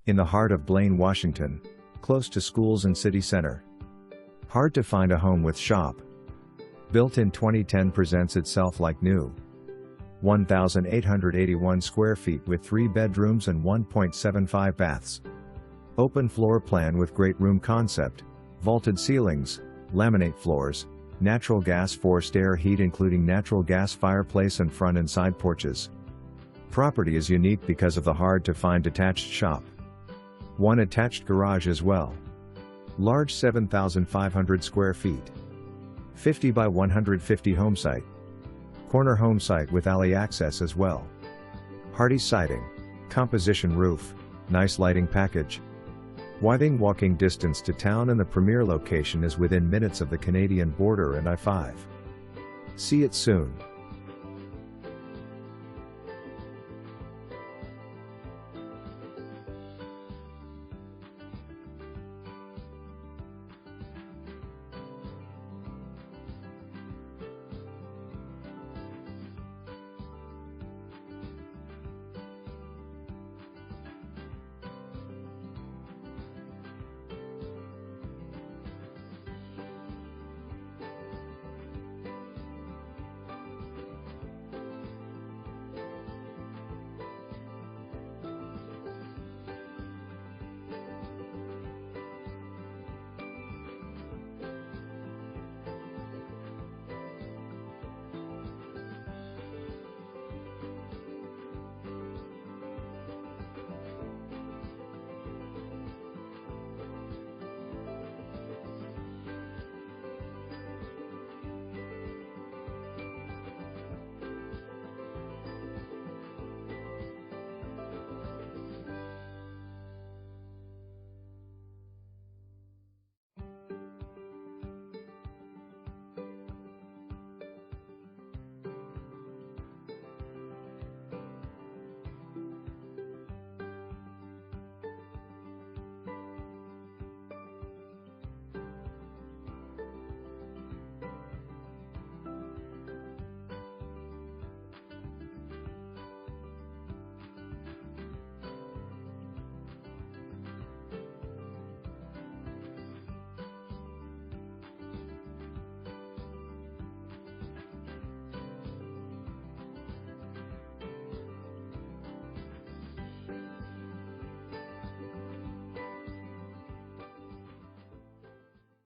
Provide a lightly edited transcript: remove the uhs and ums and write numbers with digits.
In the heart of Blaine, Washington, close to schools and city center. Hard to find a home with shop. Built in 2010 presents itself like new. 1,881 square feet with 3 bedrooms and 1.75 baths. Open floor plan with great room concept, vaulted ceilings, laminate floors, natural gas forced air heat including natural gas fireplace and front and side porches. Property is unique because of the hard-to-find detached shop. One attached garage as well. Large 7,500 square feet. 50 by 150 homesite. Corner homesite with alley access as well. Hardi siding, composition roof, nice lighting package. Within walking distance to town and the premier location is within minutes of the Canadian border and I-5. See it soon.